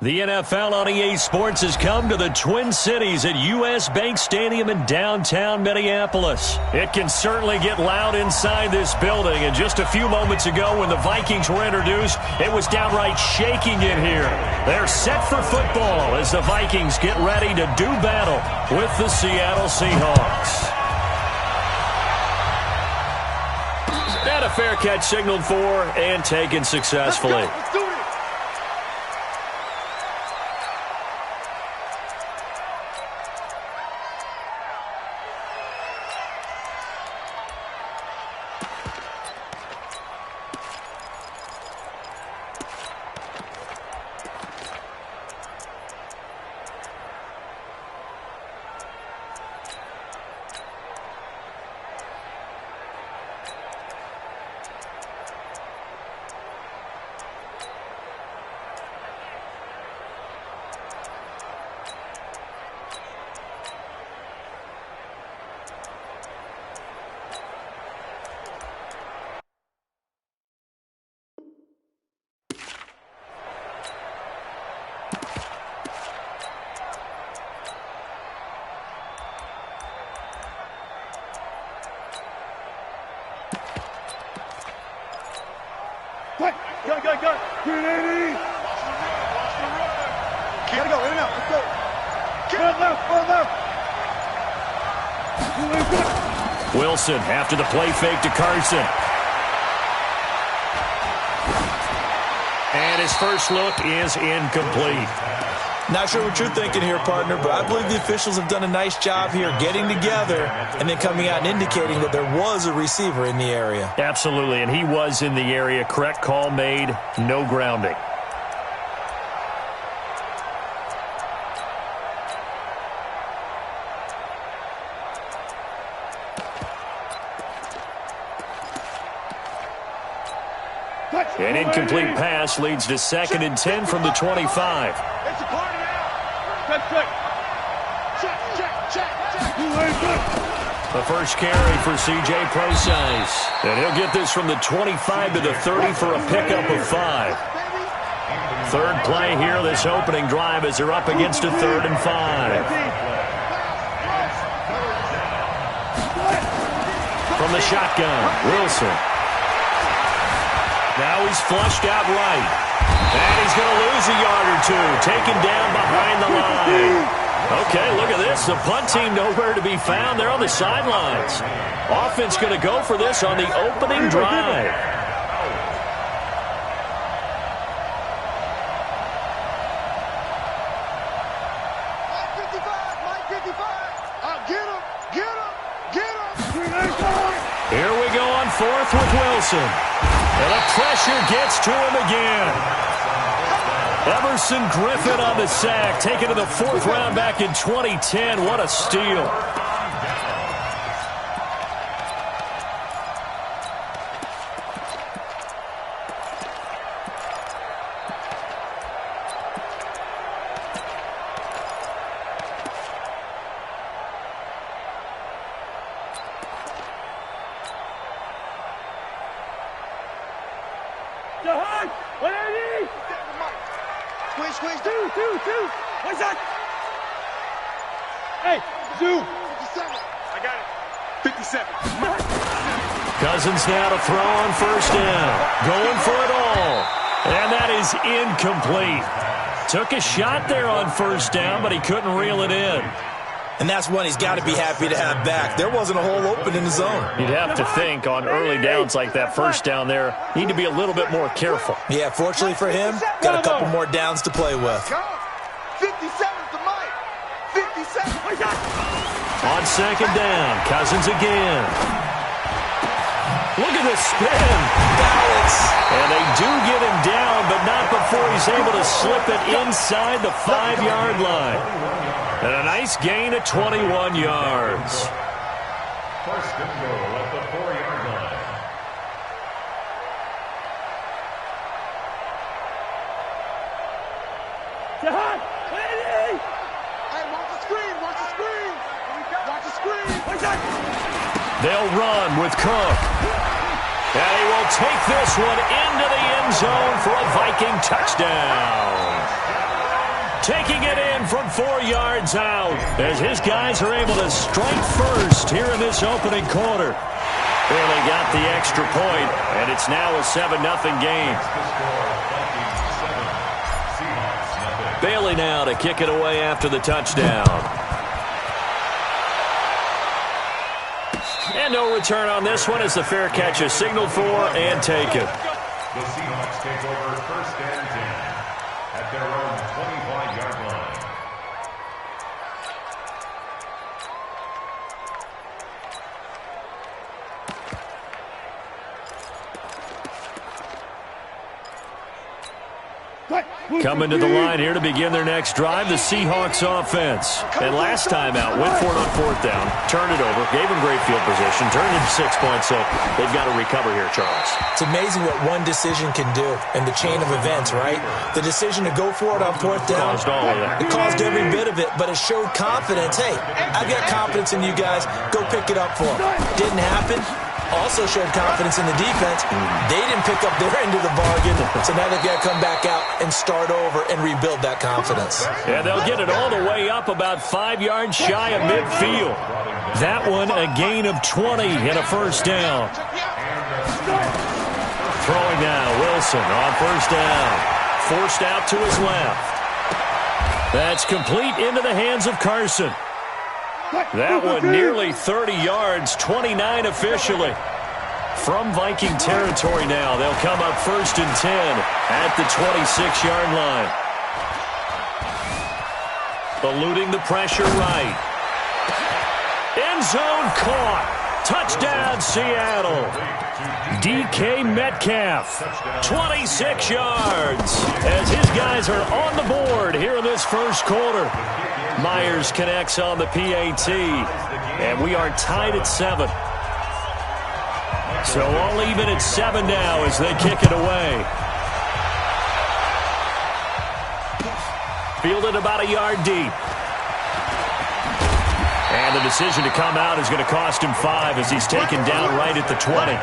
The NFL on EA Sports has come to the Twin Cities at U.S. Bank Stadium in downtown Minneapolis. It can certainly get loud inside this building, and just a few moments ago when the Vikings were introduced, it was downright shaking in here. They're set for football as the Vikings get ready to do battle with the Seattle Seahawks. And a fair catch signaled for and taken successfully. Let's do it. Go. 380. Gotta go, in and out. Let's go. Run left. Wilson after the play fake to Carson. And his first look is incomplete. Not sure what you're thinking here, partner, but I believe the officials have done a nice job here getting together and then coming out and indicating that there was a receiver in the area. Absolutely, and he was in the area. Correct call made, no grounding. An incomplete pass leads to 2nd and 10 from the 25. The first carry for C.J. Procise. And he'll get this from the 25 to the 30 for a pickup of 5. Third play here, this opening drive, as they're up against a 3rd and 5. From the shotgun, Wilson. Now he's flushed out right. And he's going to lose a yard or two. Taken down behind the line. Okay, look at this. The punt team nowhere to be found. They're on the sidelines. Offense going to go for this on the opening drive. Here we go on 4th with Wilson. And the pressure gets to him again. Emerson Griffin on the sack, taken to the 4th round back in 2010. What a steal. Squeeze. Two. What's that? Hey, 2. 57. I got it. 57. Cousins now to throw on 1st down. Going for it all. And that is incomplete. Took a shot there on 1st down, but he couldn't reel it in. And that's one he's got to be happy to have back. There wasn't a hole open in the zone. You'd have to think on early downs like that 1st down there, need to be a little bit more careful. Yeah, fortunately for him, got a couple more downs to play with. 57 to Mike. 57. On 2nd down, Cousins again. Look at the spin. Balance. And they do get him down, but not before he's able to slip it inside the 5-yard line. And a nice gain of 21 yards. 1st and goal at the 4-yard line. Hey, watch the screen. Watch the screen. They'll run with Cook. And he will take this one into the end zone for a Viking touchdown. taking it in from 4 yards out as his guys are able to strike first here in this opening quarter. Bailey got the extra point, and it's now a 7-0 game. Bailey now to kick it away after the touchdown. And no return on this one as the fair catch is signaled for and taken. The Seahawks take over 1st and 10 at their own 25-yard line. Coming to the line here to begin their next drive, the Seahawks offense. And last time out, went for it on 4th down, turned it over, gave them great field position, turned it into 6 points, so they've got to recover here, Charles. It's amazing what one decision can do in the chain of events, right? The decision to go for it on 4th down. Caused all of that. It caused every bit of it, but it showed confidence. Hey, I've got confidence in you guys. Go pick it up for them. Didn't happen. Also showed confidence in the defense. They didn't pick up their end of the bargain, so now they've got to come back out and start over and rebuild that confidence. Yeah, they'll get it all the way up about 5 yards shy of midfield. That one a gain of 20 and a 1st down. Throwing now, Wilson on 1st down. Forced out to his left. That's complete into the hands of Carson. That one nearly 30 yards, 29 officially. From Viking territory now, they'll come up 1st and 10 at the 26-yard line. Eluding the pressure right. End zone caught. Touchdown, Seattle. DK Metcalf, 26 yards, as his guys are on the board here in this 1st quarter. Myers connects on the PAT, and we are tied at 7. So all even at 7 now as they kick it away. Fielded about a yard deep. And the decision to come out is going to cost him 5 as he's taken down right at the 20.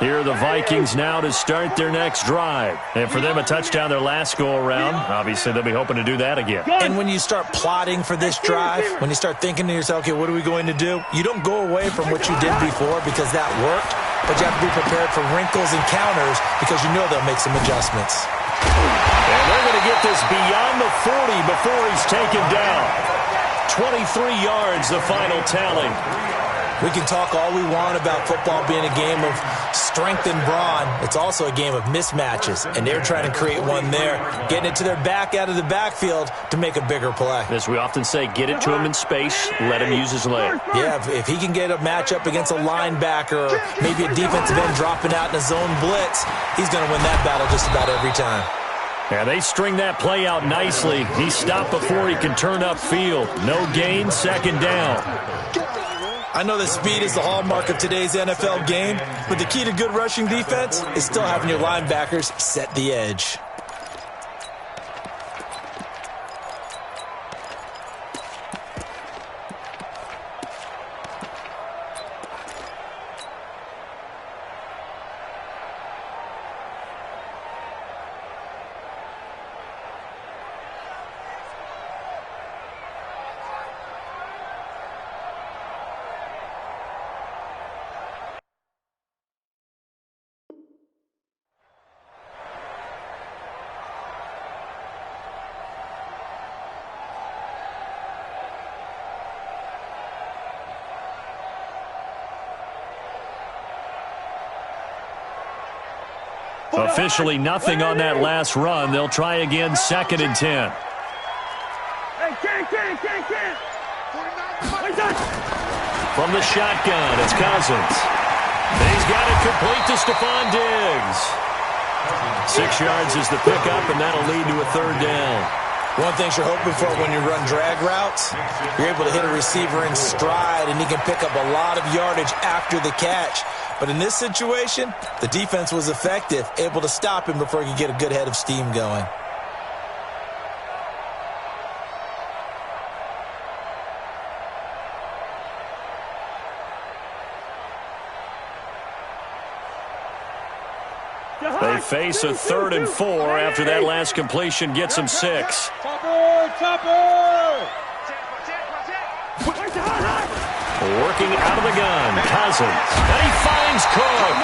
Here are the Vikings now to start their next drive. And for them, a touchdown their last go-around. Obviously, they'll be hoping to do that again. And when you start plotting for this drive, when you start thinking to yourself, okay, what are we going to do? You don't go away from what you did before because that worked, but you have to be prepared for wrinkles and counters because you know they'll make some adjustments. And they're going to get this beyond the 40 before he's taken down. 23 yards, the final tally. We can talk all we want about football being a game of strength and brawn. It's also a game of mismatches, and they're trying to create one there, getting it to their back out of the backfield to make a bigger play. As we often say, get it to him in space, let him use his leg. Yeah, if he can get a matchup against a linebacker or maybe a defensive end dropping out in a zone blitz, he's going to win that battle just about every time. Yeah, they string that play out nicely. He stopped before he can turn upfield. No gain, 2nd down. I know that speed is the hallmark of today's NFL game, but the key to good rushing defense is still having your linebackers set the edge. Officially nothing on that last run. They'll try again 2nd and 10. From the shotgun, it's Cousins. He's got it complete to Stephon Diggs. 6 yards is the pickup, and that'll lead to a 3rd down. One thing you're hoping for when you run drag routes, you're able to hit a receiver in stride, and he can pick up a lot of yardage after the catch. But in this situation, the defense was effective, able to stop him before he could get a good head of steam going. They face a 3rd and 4 after that last completion gets them 6. Working out of the gun, Cousins. And he finds Cook.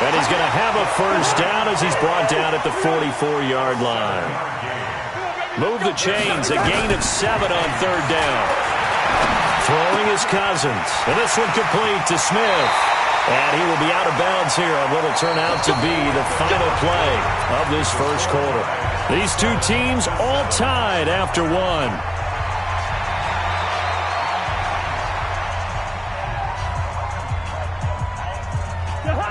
And he's going to have a first down as he's brought down at the 44-yard line. Move the chains, a gain of 7 on 3rd down. Throwing is Cousins. And this one complete to Smith. And he will be out of bounds here on what will turn out to be the final play of this first quarter. These two teams all tied after one.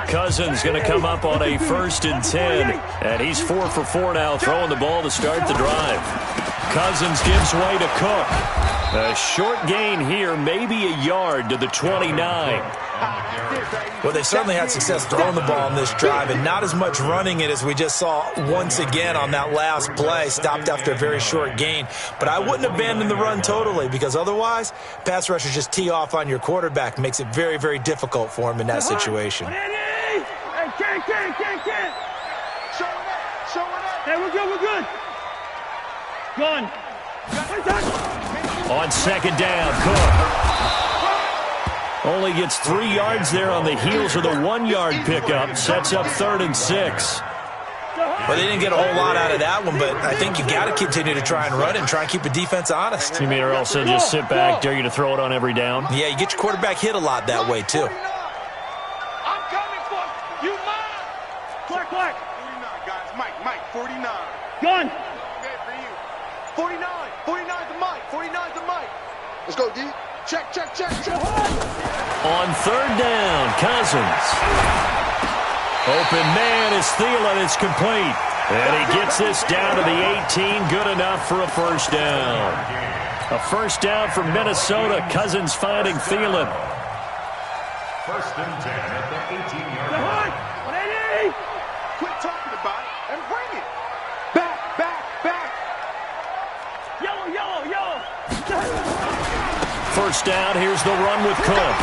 Cousins going to come up on a 1st and 10. And he's 4 for 4 now, throwing the ball to start the drive. Cousins gives way to Cook. A short gain here, maybe a yard to the 29. Well, they certainly had success throwing the ball on this drive, and not as much running it as we just saw once again on that last play. Stopped after a very short gain. But I wouldn't abandon the run totally, because otherwise, pass rushers just tee off on your quarterback. Makes it very, very difficult for him in that situation. Hey, we're good. Gun. On 2nd down, Cook. Only gets 3 yards there on the heels of the 1-yard pickup. Sets up 3rd and 6. Well, they didn't get a whole lot out of that one, but I think you got to continue to try and run and try and keep the defense honest. You mean or also just sit back, dare you to throw it on every down? Yeah, you get your quarterback hit a lot that way, too. I'm coming for you. Mine. Clark. 49, guys. Mike. 49. Gun. Okay, for you. 49. 49's the Mike. 49's the Mike. Let's go, D. Check. On 3rd down, Cousins. Open man is Thielen. It's complete. And he gets this down to the 18. Good enough for a first down. A first down for Minnesota. Cousins finding Thielen. 1st and 10 at the 18-yard line. 180. Quit talking about it and bring it. Back. Yellow. First down, here's the run with Cook.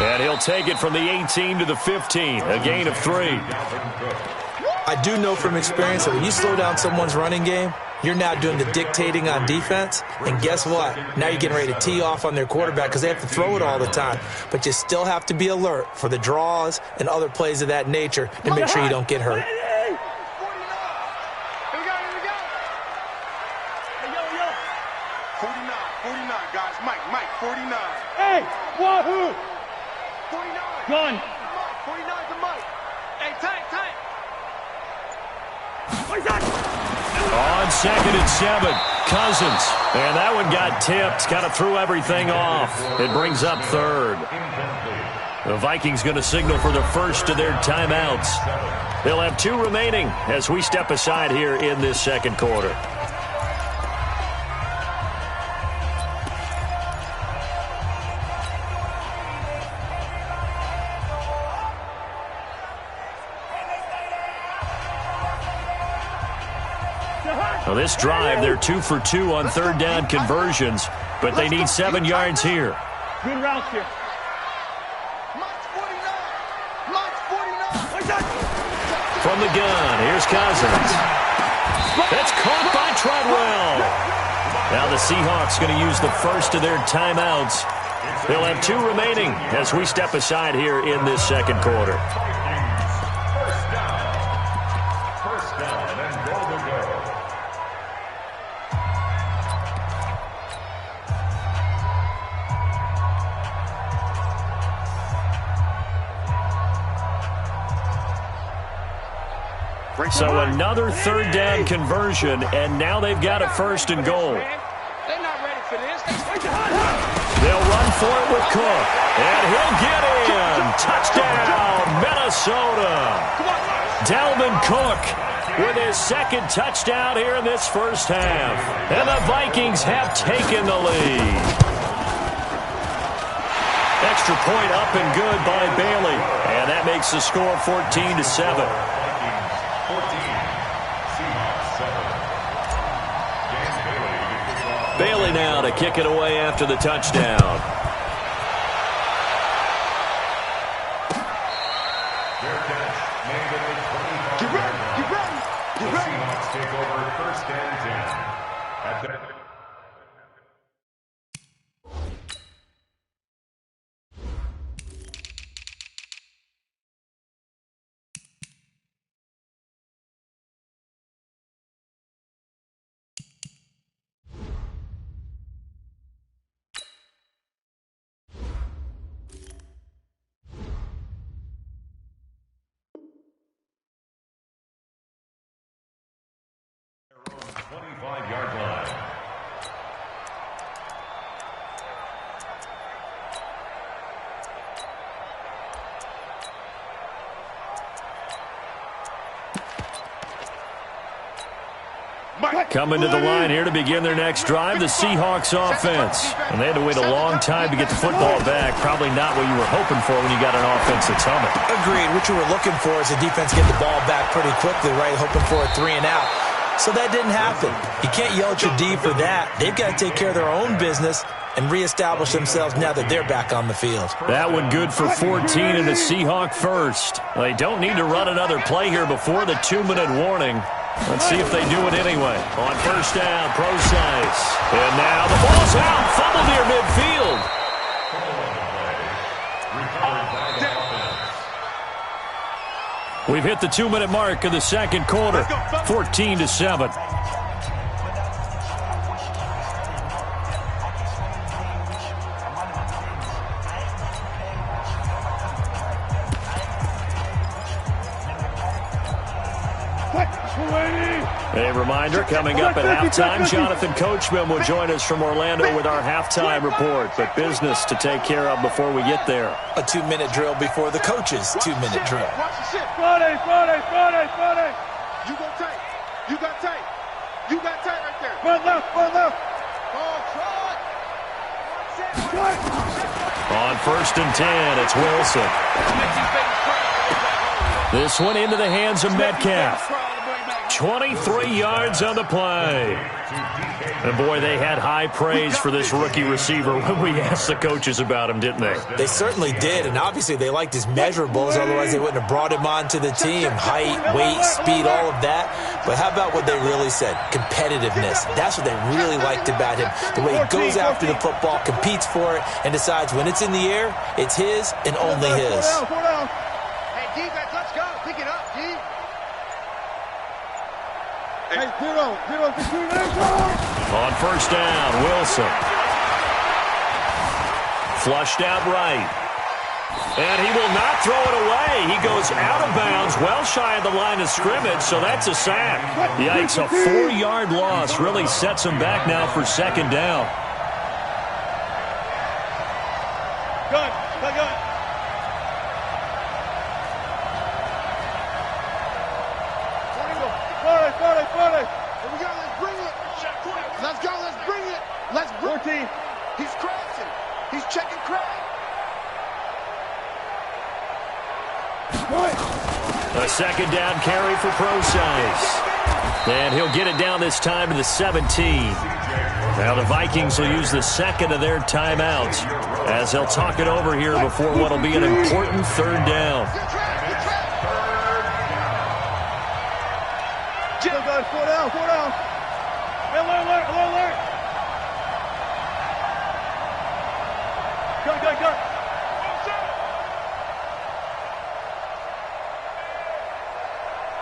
And he'll take it from the 18 to the 15, a gain of 3. I do know from experience that when you slow down someone's running game, you're now doing the dictating on defense. And guess what? Now you're getting ready to tee off on their quarterback because they have to throw it all the time. But you still have to be alert for the draws and other plays of that nature to make sure you don't get hurt. Hey, wahoo! 49. Gun. 49's the Mike. Hey, tank. On 2nd and 7, Cousins. And that one got tipped. Kind of threw everything off. It brings up 3rd. The Vikings going to signal for the first of their timeouts. They'll have 2 remaining as we step aside here in this second quarter. Well, this drive, they're 2 for 2 on 3rd down conversions, but they need 7 yards here. Good routes here. From the gun, here's Cousins. That's caught by Treadwell. Now the Seahawks going to use the first of their timeouts. They'll have 2 remaining as we step aside here in this second quarter. First down and goal to go. So another 3rd down conversion, and now they've got a 1st and goal. They're not ready for this. They'll run for it with Cook, and he'll get in. Touchdown, Minnesota. Dalvin Cook with his 2nd touchdown here in this first half. And the Vikings have taken the lead. Extra point up and good by Bailey, and that makes the score 14-7. Bailey now to kick it away after the touchdown. Their catch made it a first and 10. At the own 25-yard line. Coming to the line here to begin their next drive, the Seahawks offense. And they had to wait a long time to get the football back. Probably not what you were hoping for when you got an offense that's humming. Agreed. What you were looking for is the defense get the ball back pretty quickly, right? Hoping for a 3 and out. So that didn't happen. You can't yell at your D for that. They've got to take care of their own business and reestablish themselves now that they're back on the field. That one good for 14 and a Seahawk first. They don't need to run another play here before the 2-minute warning. Let's see if they do it anyway. On first down, Procise. And now the ball's out. Fumble near midfield. We've hit the 2-minute mark of the second quarter. 14-7. A reminder, coming up at halftime, Jonathan Coachman will join us from Orlando with our halftime report. But business to take care of before we get there. A 2-minute drill before the coach's 2-minute drill. Watch the shit. Friday. You go tight. You got tight. You got tight right there. One left. Ball, On first and 10, it's Wilson. This one into the hands of Metcalf. 23 yards on the play. And boy, they had high praise for this rookie receiver when we asked the coaches about him, didn't they? They certainly did, and obviously they liked his measurables, otherwise they wouldn't have brought him onto the team. Height, weight, speed, all of that. But how about what they really said? Competitiveness. That's what they really liked about him. The way he goes after the football, competes for it, and decides when it's in the air, it's his and only his. Hey, defense, let's go. Pick it up, D. Hey, zero. On first down, Wilson. Flushed out right. And he will not throw it away. He goes out of bounds, well shy of the line of scrimmage, so that's a sack. Yikes, a 4-yard loss really sets him back now for second down. Gun. Here we go, let's bring it. Let's go, let's bring it. Let's bring it. He's crashing. He's checking crack. A second down carry for Procise. And he'll get it down this time to the 17. Now the Vikings will use the second of their timeouts as they'll talk it over here before what will be an important third down. Four down. Alert. Go.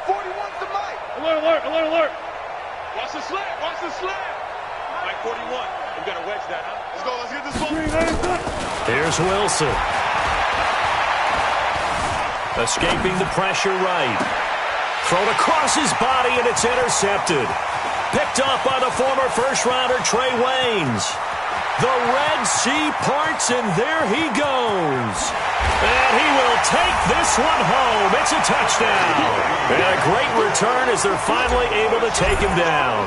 41's the Mike. Alert. Watch the slant. Mike 41. We got to wedge that, huh? Let's get this ball. Here's Wilson. Escaping the pressure right. Thrown across his body, and it's intercepted. Picked off by the former first-rounder Trey Waynes. The Red Sea parts, and there he goes. And he will take this one home. It's a touchdown. And a great return as they're finally able to take him down.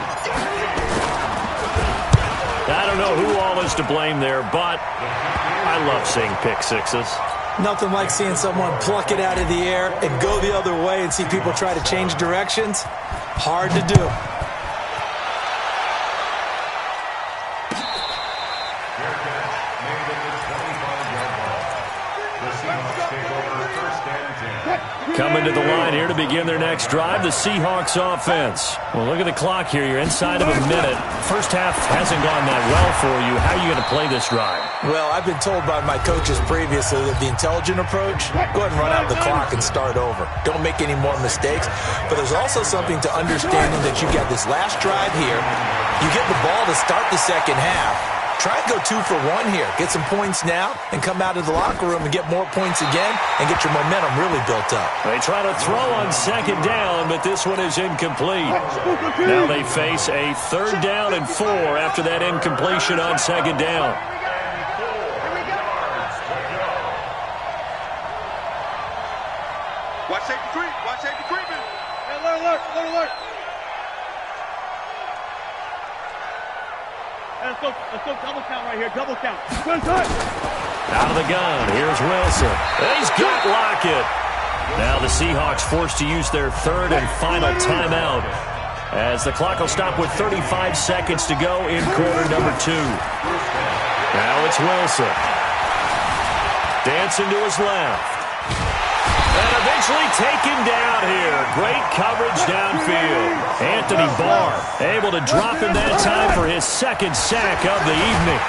I don't know who all is to blame there, but I love seeing pick sixes. Nothing like seeing someone pluck it out of the air and go the other way and see people try to change directions. Hard to do. The Seahawks take over first and 10. Coming to the line here to begin their next drive, the Seahawks offense. Well, look at the clock here. You're inside of a minute. First half hasn't gone that well for you. How are you going to play this drive? Well, I've been told by my coaches previously that the intelligent approach, go ahead and run out the clock and start over. Don't make any more mistakes. But there's also something to understanding that you got this last drive here. You get the ball to start the second half. Try and go 2 for 1 here. Get some points now and come out of the locker room and get more points again and get your momentum really built up. They try to throw on second down, but this one is incomplete. Now they face a 3rd down and 4 after that incompletion on second down. Watch safety creep. Watch safety creeping. Hey, alert. Let's go double count right here, double count. Out of the gun, here's Wilson. He's got Lockett. Now the Seahawks forced to use their 3rd and final timeout as the clock will stop with 35 seconds to go in quarter number 2. Now it's Wilson. Dancing to his left. And eventually taken down here. Great coverage downfield. Anthony Barr able to drop him that time for his 2nd sack of the evening.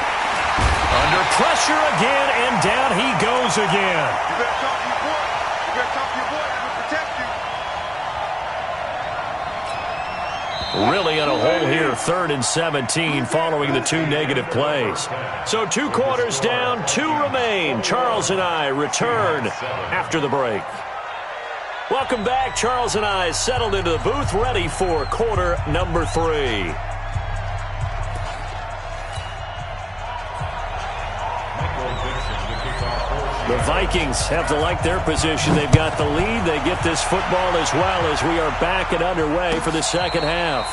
Under pressure again, and down he goes again. You better talk to your boy. You better talk to your boy. He will protect you. Really in a hole here, 3rd and 17 following the 2 negative plays. So 2 quarters down, 2 remain. Charles and I return after the break. Welcome back. Charles and I settled into the booth, ready for quarter number 3. The Vikings have to like their position. They've got the lead. They get this football as well as we are back and underway for the second half.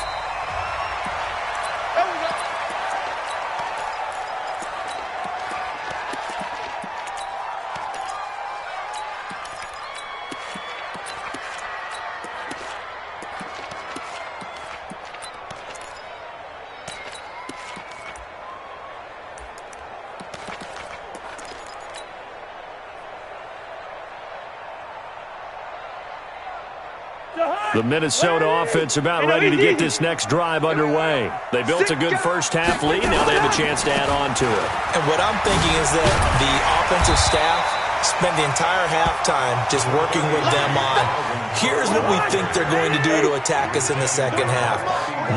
The Minnesota offense about ready to get this next drive underway. They built a good first half lead. Now they have a chance to add on to it. And what I'm thinking is that the offensive staff spent the entire halftime just working with them on, here's what we think they're going to do to attack us in the second half.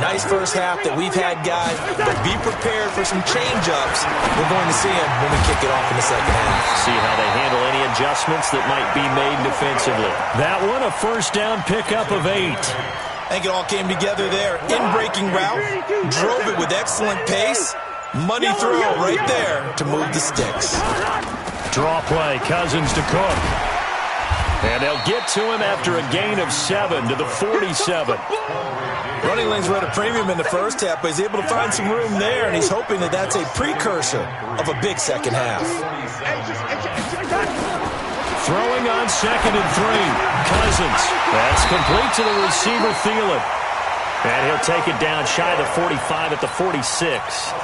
Nice first half that we've had, guys, but be prepared for some change-ups. We're going to see them when we kick it off in the second half. See how they handle any adjustments that might be made defensively. That one, a first down pickup of 8. I think it all came together there. In-breaking route, drove it with excellent pace. Money throw right there to move the sticks. Draw play, Cousins to Cook. And they'll get to him after a gain of 7 to the 47. Running lanes were at a premium in the first half, but he's able to find some room there, and he's hoping that that's a precursor of a big second half. Throwing on 2nd and 3. Cousins. That's complete to the receiver, Thielen. And he'll take it down shy of the 45 at the 46.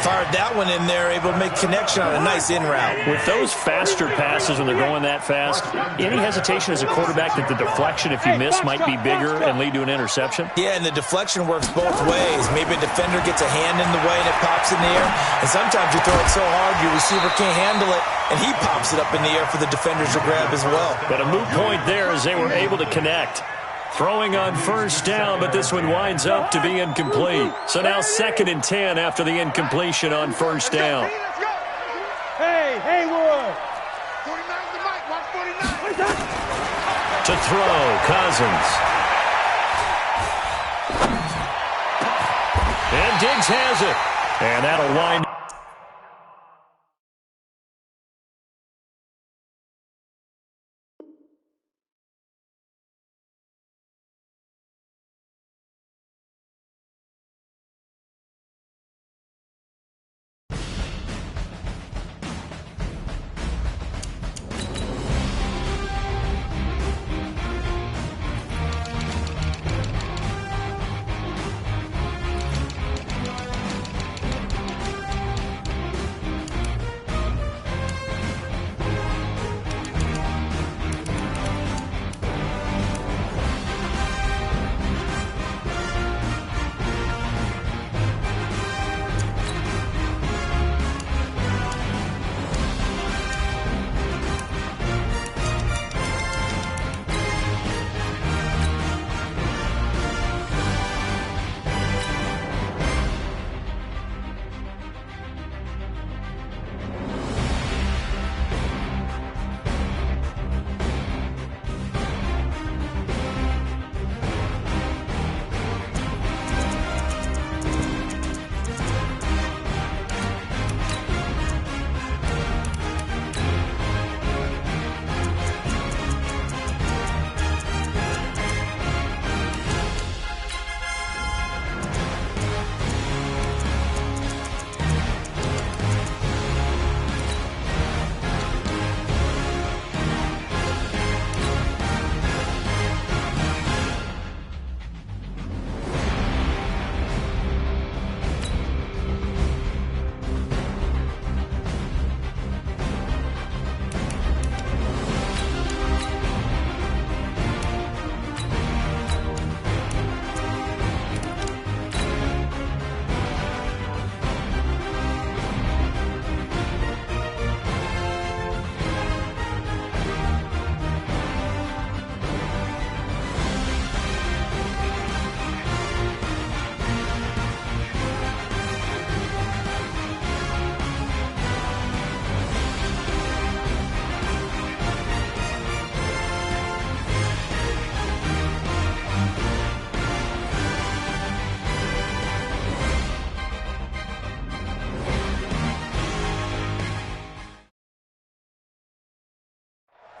Fired that one in there, able to make connection on a nice in route. With those faster passes when they're going that fast, any hesitation as a quarterback that the deflection, if you miss, might be bigger and lead to an interception? Yeah, and the deflection works both ways. Maybe a defender gets a hand in the way and it pops in the air. And sometimes you throw it so hard your receiver can't handle it, and he pops it up in the air for the defenders to grab as well. But a moot point there as they were able to connect. Throwing on first down, but this one winds up to be incomplete. So now 2nd and 10 after the incompletion on first down. Hey, Haywood. 49's the mic. Watch 49. To throw, Cousins. And Diggs has it. And that'll wind up.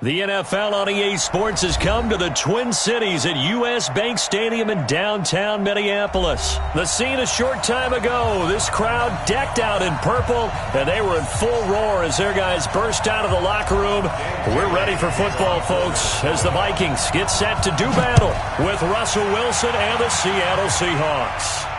The NFL on EA Sports has come to the Twin Cities at U.S. Bank Stadium in downtown Minneapolis. The scene a short time ago, this crowd decked out in purple, and they were in full roar as their guys burst out of the locker room. We're ready for football, folks, as the Vikings get set to do battle with Russell Wilson and the Seattle Seahawks.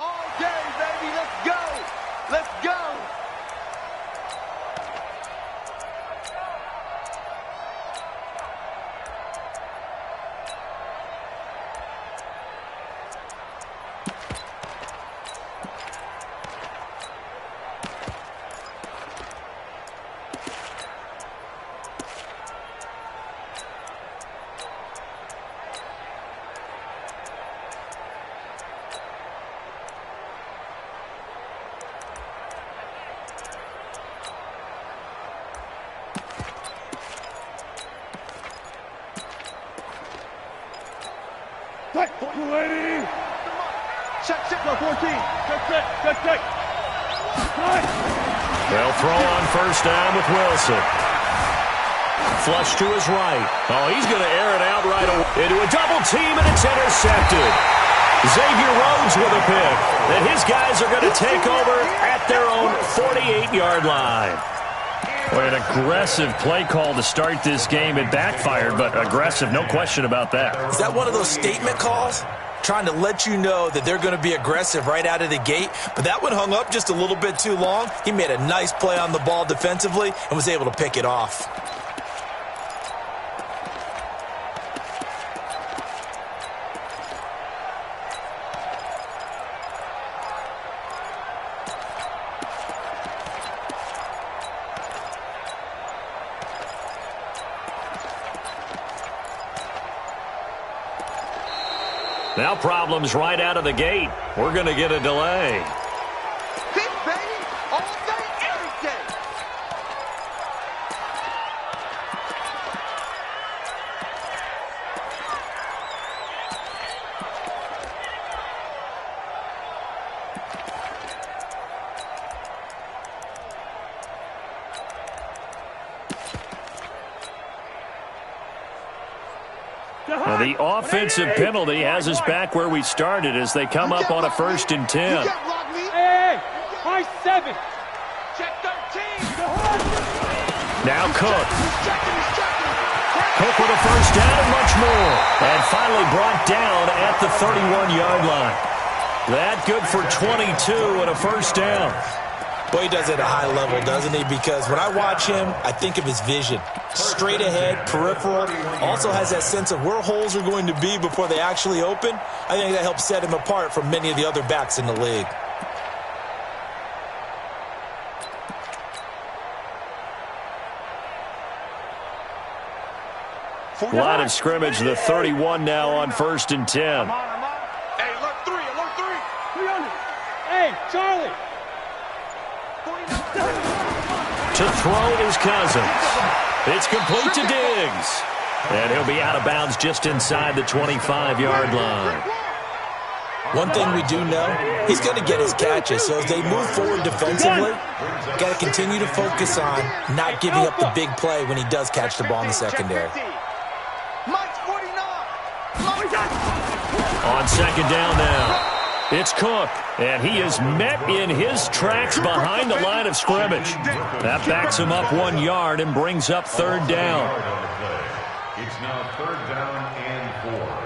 All day, baby, let's go! Let's go! Lady! Check, 14. Check. They'll throw on first down with Wilson. Flush to his right. Oh, he's going to air it out right away into a double team, and it's intercepted. Xavier Rhodes with a pick. And his guys are going to take over at their own 48-yard line. Boy, an aggressive play call to start this game. It backfired, but aggressive, no question about that. Is that one of those statement calls? Trying to let you know that they're going to be aggressive right out of the gate, but that one hung up just a little bit too long. He made a nice play on the ball defensively and was able to pick it off. Now problems right out of the gate. We're going to get a delay. Big baby, all day, every day. Now, the offensive penalty has us back where we started as they come up on a 1st and 10. Hey, high 7. Check 13. Now Cook. Cook with a first down and much more. And finally brought down at the 31-yard line. That good for 22 and a first down. Boy, he does it at a high level, doesn't he? Because when I watch him, I think of his vision. Straight ahead, peripheral, also has that sense of where holes are going to be before they actually open. I think that helps set him apart from many of the other backs in the league. Line of scrimmage, the 31 now on 1st and 10. Hey, alert 3. 300. Hey, Charlie. To throw is Cousins. It's complete to Diggs. And he'll be out of bounds just inside the 25-yard line. One thing we do know, he's going to get his catches. So as they move forward defensively, got to continue to focus on not giving up the big play when he does catch the ball in the secondary. Mike's 49. On 2nd down now. It's Cook, and he is met in his tracks behind the line of scrimmage. That backs him up 1 yard and brings up 3rd down. It's now 3rd down and 4.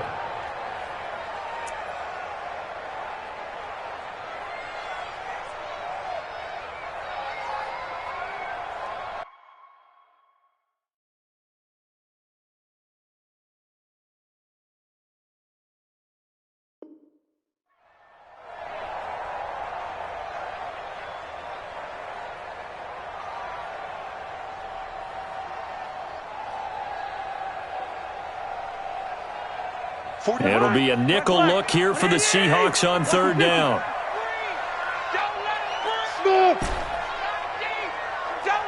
It'll be a nickel look here for the Seahawks on third down. Don't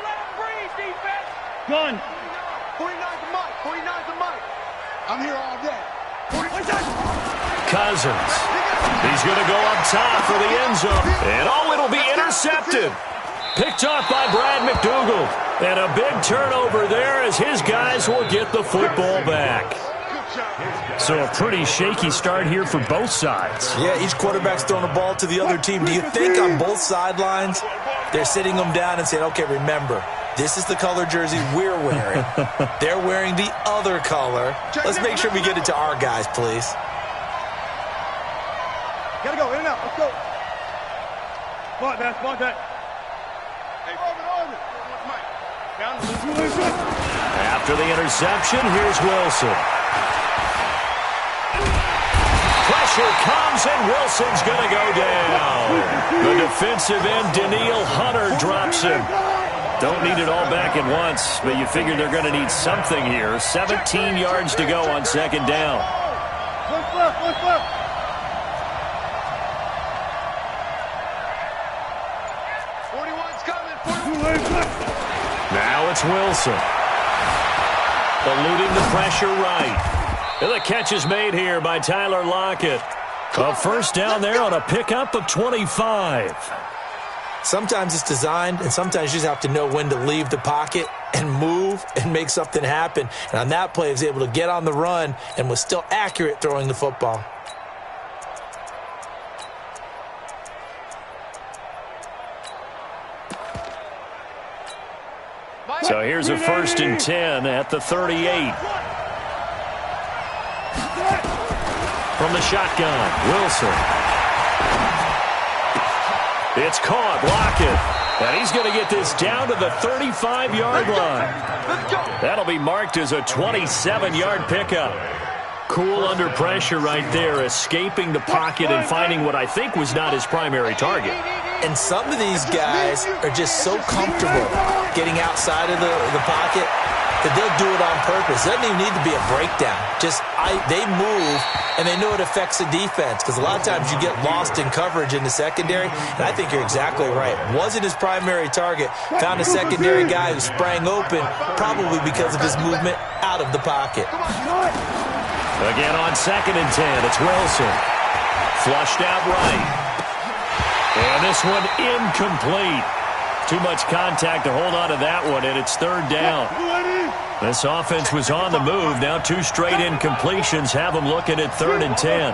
let him breathe, defense. Gun. 49's the mic. 49's the mic. I'm here all day. Cousins. He's going to go up top for the end zone. And it'll be intercepted. Picked off by Brad McDougald. And a big turnover there as his guys will get the football back. So a pretty shaky start here for both sides. Yeah, each quarterback's throwing the ball to the other team. Do you think on both sidelines they're sitting them down and saying, okay, remember, this is the color jersey we're wearing. They're wearing the other color. Let's make sure we get it to our guys, please. Gotta go, in and out. Let's go. Spot that, spot that. Hey, Orbit. After the interception, here's Wilson. Pressure comes, and Wilson's going to go down. The defensive end, Daniil Hunter, drops him. Don't need it all back at once, but you figure they're going to need something here. 17 yards to go on second down. Look left. 41's coming. 41. Now it's Wilson. Eluding the pressure right. And the catch is made here by Tyler Lockett. A first down there on a pickup of 25. Sometimes it's designed, and sometimes you just have to know when to leave the pocket and move and make something happen. And on that play, he was able to get on the run and was still accurate throwing the football. So here's a 1st and 10 at the 38. From the shotgun, Wilson. It's caught, Lockett. And he's going to get this down to the 35-yard line. That'll be marked as a 27-yard pickup. Cool under pressure right there, escaping the pocket and finding what I think was not his primary target. And some of these guys are just so comfortable getting outside of the pocket that they'll do it on purpose. It doesn't even need to be a breakdown. They move, and they know it affects the defense, because a lot of times you get lost in coverage in the secondary, and I think you're exactly right. Wasn't his primary target. Found a secondary guy who sprang open, probably because of his movement out of the pocket. Again on 2nd and 10, it's Wilson. Flushed out right. And this one incomplete. Too much contact to hold on to that one, and it's 3rd down. This offense was on the move. Now 2 straight incompletions have them looking at 3rd and 10.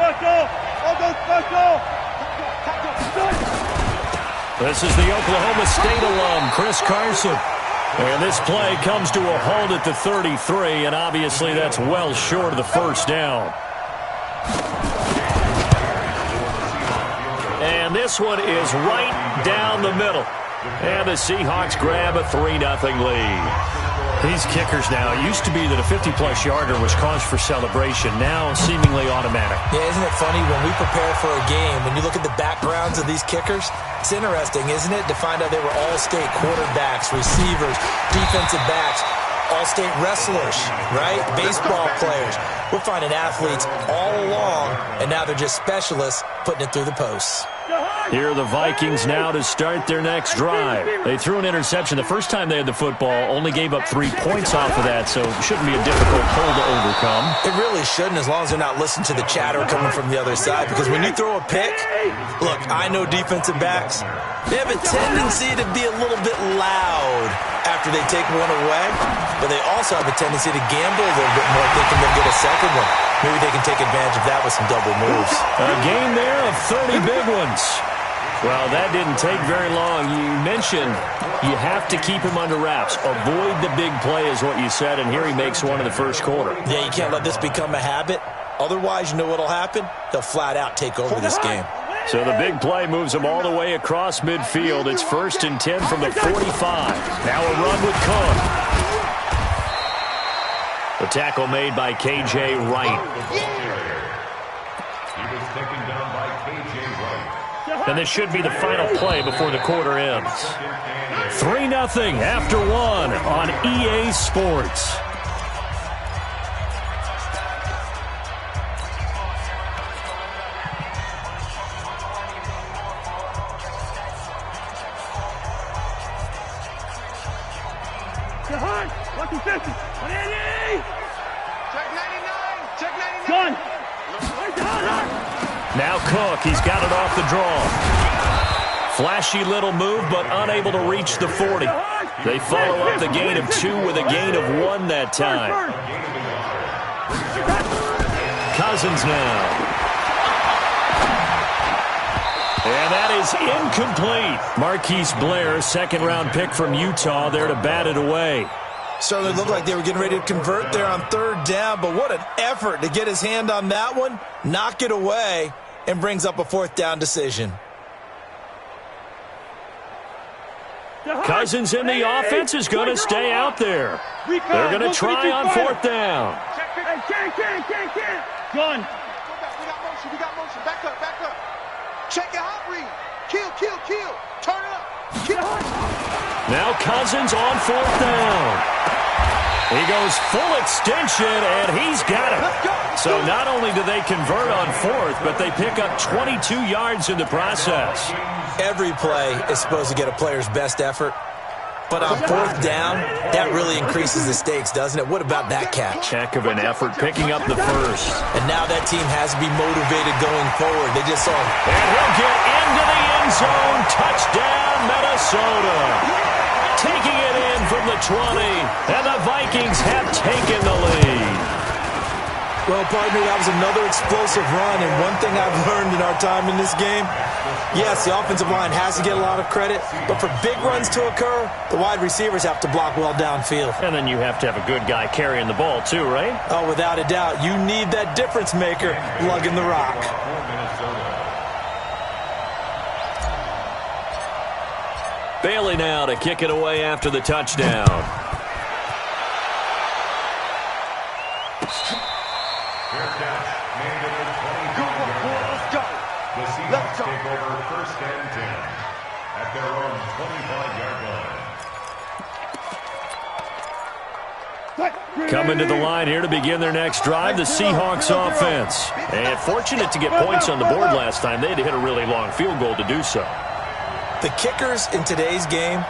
This is the Oklahoma State alum, Chris Carson. And this play comes to a halt at the 33, and obviously that's well short of the first down. And this one is right down the middle. And the Seahawks grab a 3-0 lead. These kickers now, it used to be that a 50-plus yarder was cause for celebration. Now seemingly automatic. Yeah, isn't it funny when we prepare for a game, when you look at the backgrounds of these kickers, it's interesting, isn't it, to find out they were all-state quarterbacks, receivers, defensive backs, all-state wrestlers, right? Baseball players. We're finding athletes all along, and now they're just specialists putting it through the posts. Here are the Vikings now to start their next drive. They threw an interception the first time they had the football, only gave up 3 points off of that, so it shouldn't be a difficult hole to overcome. It really shouldn't, as long as they're not listening to the chatter coming from the other side, because when you throw a pick, look, I know defensive backs, they have a tendency to be a little bit loud after they take one away, but they also have a tendency to gamble a little bit more, thinking they'll get a second one. Maybe they can take advantage of that with some double moves. A game there of 30 big ones. Well, that didn't take very long. You mentioned you have to keep him under wraps. Avoid the big play is what you said, and here he makes one in the first quarter. Yeah, you can't let this become a habit. Otherwise, you know what will happen? They'll flat out take over this game. So the big play moves them all the way across midfield. It's 1st and 10 from the 45. Now a run with Cook. The tackle made by K.J. Wright. He was taken down by K.J. Wright. And this should be the final play before the quarter ends. 3-0 after 1 on EA Sports. 50. Check 99. Check 99. Gun. Now Cook, he's got it off the draw. Flashy little move, but unable to reach the 40. They follow up the gain of 2 with a gain of 1 that time. Cousins now. And that is incomplete. Marquise Blair, second-round pick from Utah, there to bat it away. Certainly looked like they were getting ready to convert there on third down, but what an effort to get his hand on that one, knock it away, and brings up a fourth down decision. Cousins in the offense is going to stay out there. They're going to try on fourth down. Gun. We got motion. Back up. Check your hot read. Kill. Turn up. Kill. Now Cousins on fourth down. He goes full extension, and he's got it. So not only do they convert on fourth, but they pick up 22 yards in the process. Every play is supposed to get a player's best effort, but on fourth down, that really increases the stakes, doesn't it? What about that catch? Heck of an effort picking up the first. And now that team has to be motivated going forward. They just saw him. And he'll get into the end zone. Touchdown, Minnesota. Taking it in from the 20, and the Vikings have taken the lead. Well, partner, that was another explosive run, and one thing I've learned in our time in this game, yes, the offensive line has to get a lot of credit, but for big runs to occur, the wide receivers have to block well downfield. And then you have to have a good guy carrying the ball too, right? Oh, without a doubt. You need that difference maker lugging the rock. Bailey now to kick it away after the touchdown. The Seahawks take over first and 10 at their own 25-yard line. Coming to the line here to begin their next drive, the Seahawks offense. And fortunate to get points on the board last time. They had to hit a really long field goal to do so. The kickers in today's game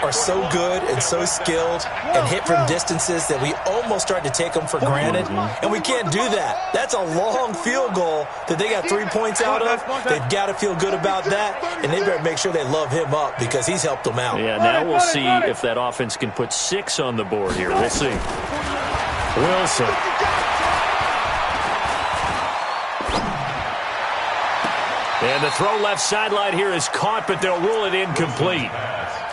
are so good and so skilled and hit from distances that we almost start to take them for granted, and we can't do that. That's a long field goal that they got 3 points out of. They've got to feel good about that, and they better make sure they love him up because he's helped them out. Yeah, now we'll see if that offense can put 6 on the board here. We'll see. Wilson. And the throw left sideline here is caught, but they'll rule it incomplete.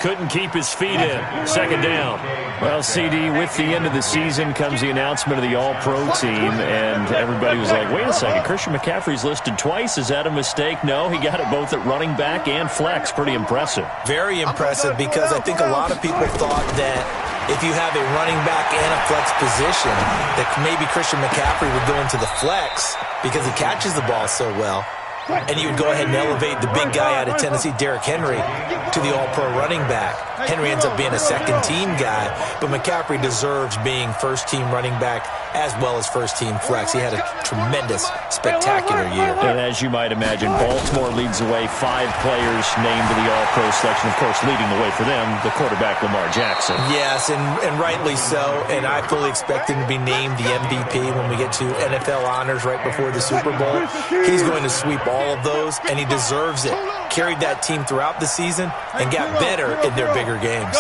Couldn't keep his feet in. Second down. Well, CD, with the end of the season comes the announcement of the All-Pro team, and everybody was like, wait a second, Christian McCaffrey's listed twice. Is that a mistake? No, he got it both at running back and flex. Pretty impressive. Very impressive, because I think a lot of people thought that if you have a running back and a flex position, that maybe Christian McCaffrey would go into the flex because he catches the ball so well. And you would go ahead and elevate the big guy out of Tennessee, Derrick Henry, to the all-pro running back. Henry ends up being a second-team guy, but McCaffrey deserves being first-team running back as well as first-team flex. He had a tremendous, spectacular year. And as you might imagine, Baltimore leads the way. 5 players named to the all-pro selection. Of course, leading the way for them, the quarterback Lamar Jackson. Yes, and rightly so. And I fully expect him to be named the MVP when we get to NFL honors right before the Super Bowl. He's going to sweep all of those, and he deserves it. Carried that team throughout the season and got better in their bigger games.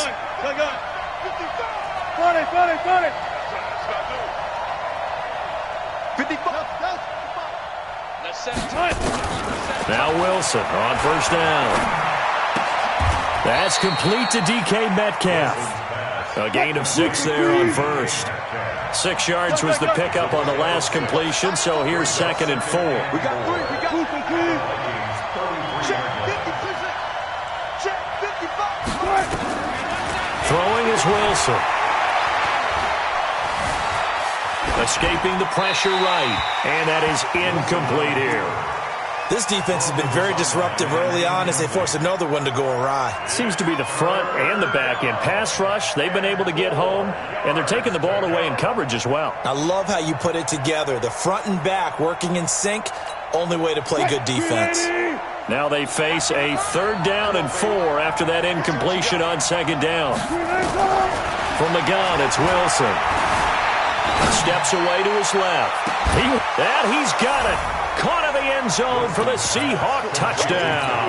Now Wilson on first down. That's complete to DK Metcalf. A gain of 6 there on first. 6 yards was the pickup on the last completion, so here's 2nd and 4. We got 3. Check 55. Throwing is Wilson. Escaping the pressure right, and that is incomplete here. This defense has been very disruptive early on as they force another one to go awry. Seems to be the front and the back end. Pass rush, they've been able to get home, and they're taking the ball away in coverage as well. I love how you put it together. The front and back working in sync, only way to play good defense. Now they face a 3rd down and 4 after that incompletion on 2nd down. From the gun, it's Wilson. Steps away to his left. And he's got it. Caught in the end zone for the Seahawk touchdown.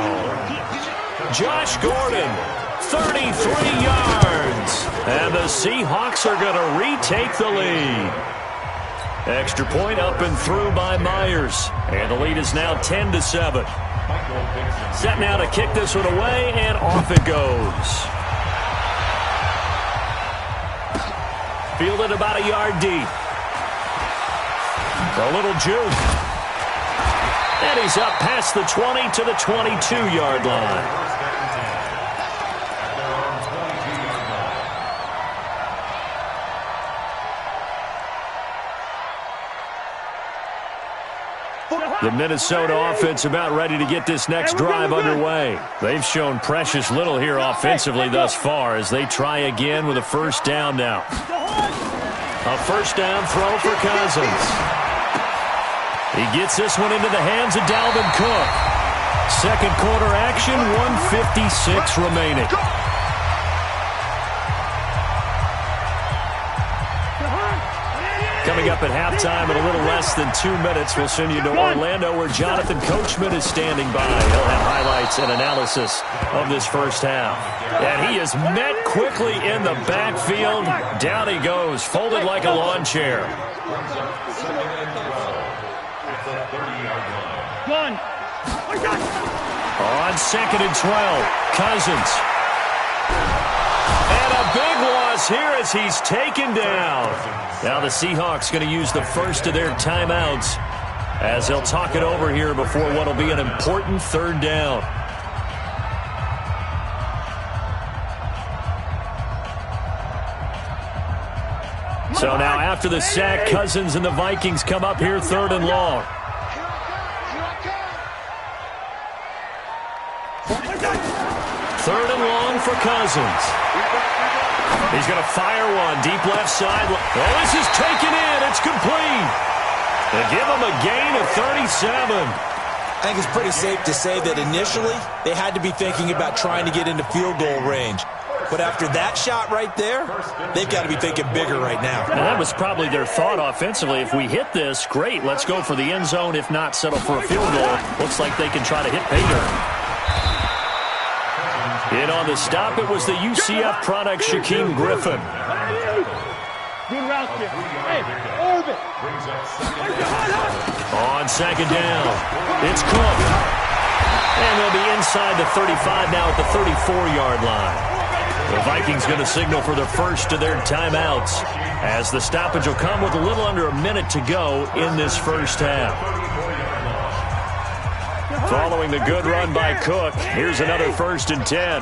Josh Gordon, 33 yards. And the Seahawks are going to retake the lead. Extra point up and through by Myers. And the lead is now 10-7. Set now to kick this one away, and off it goes. Fielded about a yard deep. A little juke. And he's up past the 20 to the 22-yard line. The Minnesota offense about ready to get this next drive underway. They've shown precious little here offensively thus far as they try again with a first down now. A first down throw for Cousins. He gets this one into the hands of Dalvin Cook. Second quarter action, 1:56 remaining. Coming up at halftime in a little less than 2 minutes, we'll send you to Orlando where Jonathan Coachman is standing by. He'll have highlights and analysis of this first half. And he is met quickly in the backfield. Down he goes, folded like a lawn chair. On 2nd and 12, Cousins. And a big loss here as he's taken down. Now the Seahawks going to use the first of their timeouts as they'll talk it over here before what will be an important third down. So now after the sack, Cousins and the Vikings come up here 3rd and long. Third and long for Cousins. He's going to fire one deep left side. Oh, this is taken in. It's complete. They give him a gain of 37. I think it's pretty safe to say that initially they had to be thinking about trying to get into field goal range. But after that shot right there, they've got to be thinking bigger right now. And that was probably their thought offensively. If we hit this, great. Let's go for the end zone. If not, settle for a field goal. Looks like they can try to hit pay dirt. In on the stop, it was the UCF product, Shaquem Griffin. Good route there. Hey, orbit. On 2nd down, it's Cook. And they'll be inside the 35 now at the 34-yard line. The Vikings going to signal for the first of their timeouts as the stoppage will come with a little under a minute to go in this first half. Following the good run by Cook, here's another 1st and 10.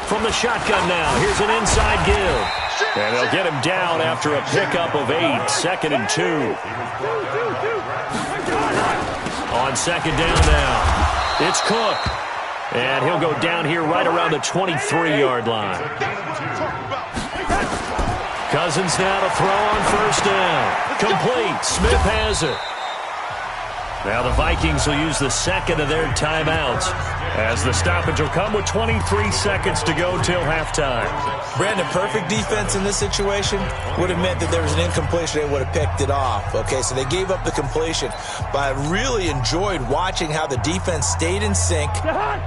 From the shotgun now, here's an inside give. And they'll get him down after a pickup of 8, 2nd and 2. On 2nd down now, it's Cook. And he'll go down here right around the 23-yard line. Cousins now to throw on 1st down. Complete. Smith has it. Now the Vikings will use the 2nd of their timeouts as the stoppage will come with 23 seconds to go till halftime. Brandon, perfect defense in this situation would have meant that there was an incompletion. They would have picked it off. Okay, so they gave up the completion. But I really enjoyed watching how the defense stayed in sync,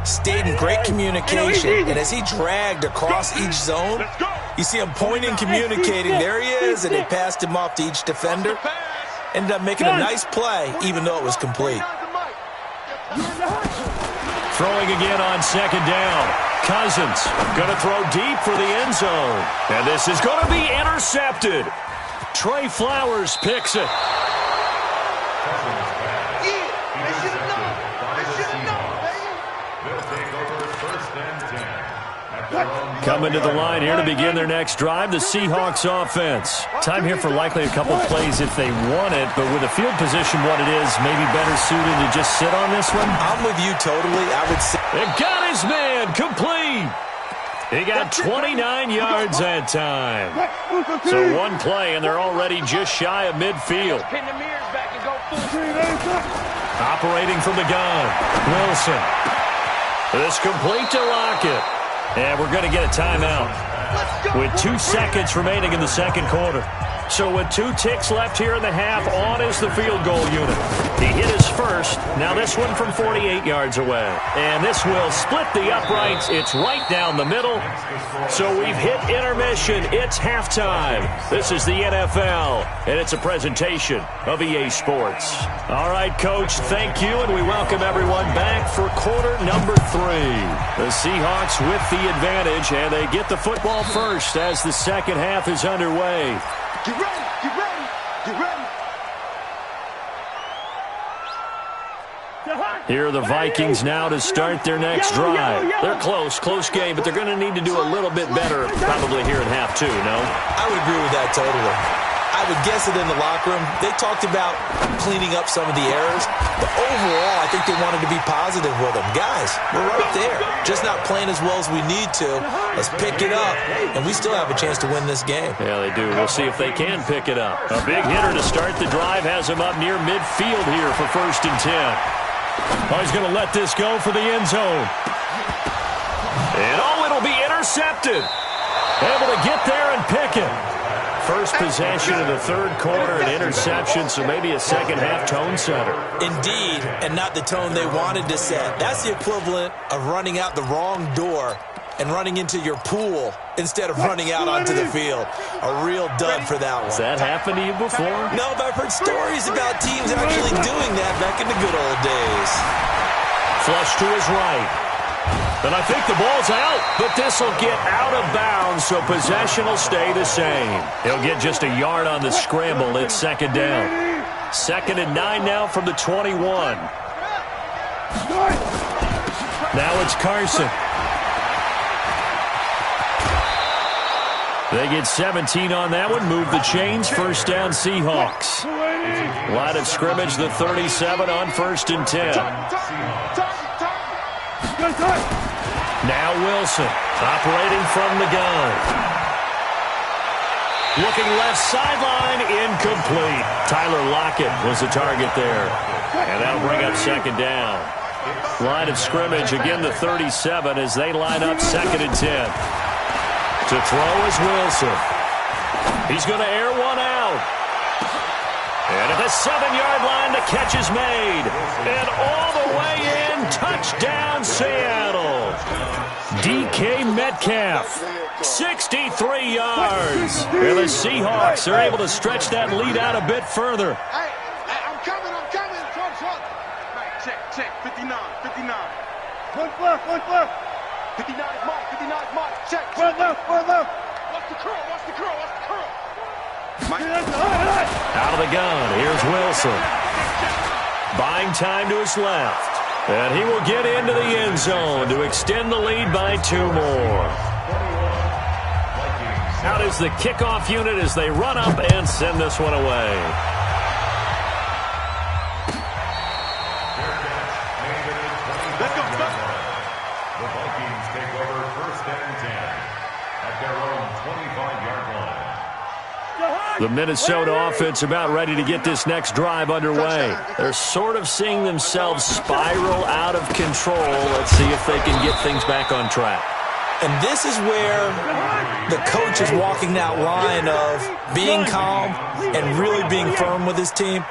stayed in great communication, and as he dragged across each zone, you see him pointing, communicating. There he is, and they passed him off to each defender. Ended up making a nice play, even though it was complete. Throwing again on 2nd down. Cousins going to throw deep for the end zone. And this is going to be intercepted. Trey Flowers picks it. Coming to the line here to begin their next drive, the Seahawks offense. Time here for likely a couple plays if they want it, but with the field position what it is, maybe better suited to just sit on this one. I'm with you totally. I would say. It got his man complete. He got 29 yards that time. So one play, and they're already just shy of midfield. Operating from the gun, Wilson. It's complete to Lockett. And we're going to get a timeout with 2 seconds remaining in the second quarter. So with 2 ticks left here in the half, on is the field goal unit. He hit his first. Now this one from 48 yards away. And this will split the uprights. It's right down the middle. So we've hit intermission. It's halftime. This is the NFL, and it's a presentation of EA Sports. All right, Coach, thank you, and we welcome everyone back for quarter number 3. The Seahawks with the advantage, and they get the football first as the second half is underway. Get ready, get ready, get ready. Here are the Vikings now to start their next drive. They're close game, but they're going to need to do a little bit better probably here in half 2, no? I would agree with that totally. I would guess it in the locker room. They talked about cleaning up some of the errors, but overall, I think they wanted to be positive with them. Guys, we're right there. Just not playing as well as we need to. Let's pick it up, and we still have a chance to win this game. Yeah, they do. We'll see if they can pick it up. A big hitter to start the drive has him up near midfield here for 1st and 10. Oh, he's going to let this go for the end zone. And, it'll be intercepted. Able to get there and pick it. First possession of the third quarter, an interception, so maybe a second-half tone setter. Indeed, and not the tone they wanted to set. That's the equivalent of running out the wrong door and running into your pool instead of running out onto the field. A real dud for that one. Has that happened to you before? No, but I've heard stories about teams actually doing that back in the good old days. Flush to his right. And I think the ball's out, but this will get out of bounds, so possession will stay the same. He'll get just a yard on the scramble. It's second down. 2nd and 9 now from the 21. Now it's Carson. They get 17 on that one. Move the chains. First down, Seahawks. Line of scrimmage, the 37 on 1st and 10. Now Wilson, operating from the gun. Looking left sideline, incomplete. Tyler Lockett was the target there. And that'll bring up second down. Line of scrimmage, again the 37 as they line up 2nd and 10. To throw is Wilson. He's going to air one out. And at the 7-yard line, the catch is made. And all the way in, touchdown Seattle. DK Metcalf, 63 yards. And the Seahawks are able to stretch that lead out a bit further. Hey, I'm coming. Front. Check, 59. One left. 59 is Mike, check. Front left. Watch the curl. Mike. Out of the gun, here's Wilson. Buying time to his left. And he will get into the end zone to extend the lead by 2 more. Out is the kickoff unit as they run up and send this one away. Let's go. The Vikings take over 1st and 10 at their own 25-yard line. The Minnesota offense about ready to get this next drive underway. They're sort of seeing themselves spiral out of control. Let's see if they can get things back on track. And this is where the coach is walking that line of being calm and really being firm with his team.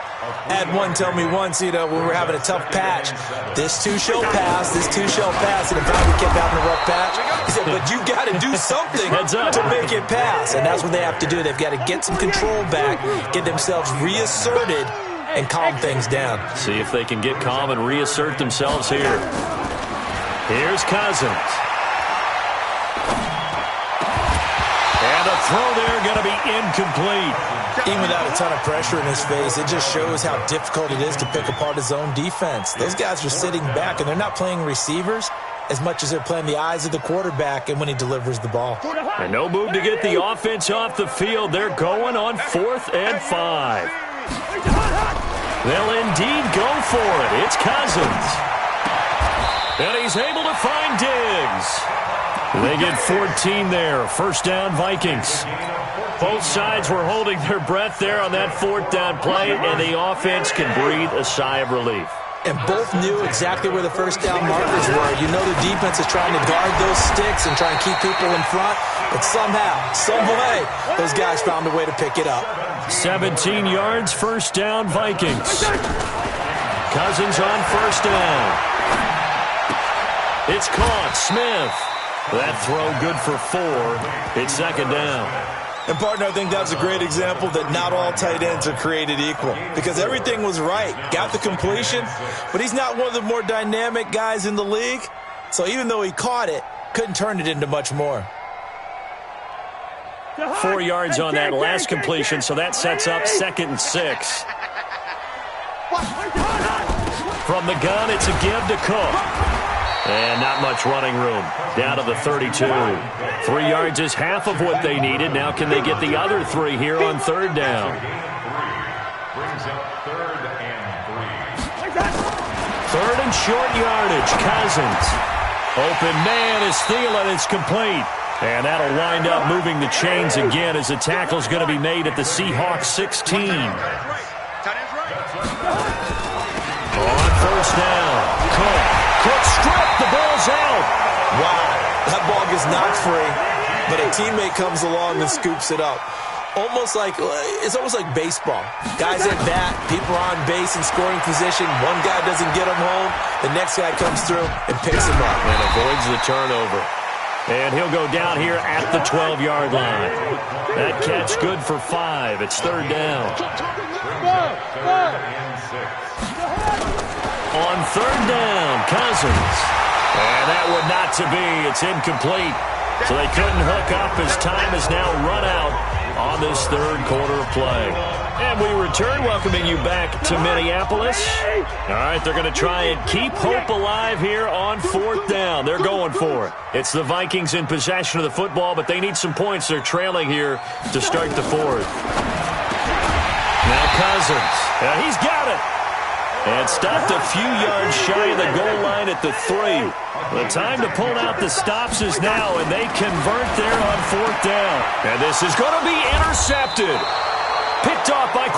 I had one tell me once, when we were having a tough patch, this too shall pass, and in fact we kept having a rough patch. He said, but you got to do something to make it pass, and that's what they have to do. They've got to get some control back, get themselves reasserted, and calm things down. See if they can get calm and reassert themselves here. Here's Cousins. And the throw there going to be incomplete. Even without a ton of pressure in his face, it just shows how difficult it is to pick apart his own defense. Those guys are sitting back, and they're not playing receivers as much as they're playing the eyes of the quarterback and when he delivers the ball. And no move to get the offense off the field. They're going on 4th and 5. They'll indeed go for it. It's Cousins. And he's able to find Diggs. They get 14 there. First down, Vikings. Both sides were holding their breath there on that 4th down play, and the offense can breathe a sigh of relief. And both knew exactly where the first down markers were. You know the defense is trying to guard those sticks and try and keep people in front. But somehow, some way, those guys found a way to pick it up. 17 yards, first down, Vikings. Cousins on first down. It's caught. Smith. That throw good for 4. It's second down. And, partner, I think that's a great example that not all tight ends are created equal because everything was right. Got the completion, but he's not one of the more dynamic guys in the league. So even though he caught it, couldn't turn it into much more. 4 yards on that last completion, so that sets up 2nd and 6. From the gun, it's a give to Cook. And not much running room. Down to the 32. 3 yards is half of what they needed. Now can they get the other 3 here on third down? Brings up 3rd and 3. Third and short yardage. Cousins. Open man is Thielen. It's complete. And that'll wind up moving the chains again as the tackle's going to be made at the Seahawks 16. On first down. Cook stripped. The ball's out. Wow. That ball gets knocked free, but a teammate comes along and scoops it up. It's almost like baseball. Guys at bat, people are on base in scoring position. One guy doesn't get him home. The next guy comes through and picks him up. And avoids the turnover. And he'll go down here at the 12-yard line. That catch good for 5. It's third down. On third down, Cousins. And that would not to be. It's incomplete. So they couldn't hook up as time is now run out on this third quarter of play. And we return, welcoming you back to Minneapolis. All right, they're going to try and keep hope alive here on fourth down. They're going for it. It's the Vikings in possession of the football, but they need some points. They're trailing here to start the fourth. Now Cousins. He's got it. And stopped a few yards shy of the goal line at the 3. The time to pull out the stops is now, and they convert there on fourth down. And this is going to be intercepted. Picked off by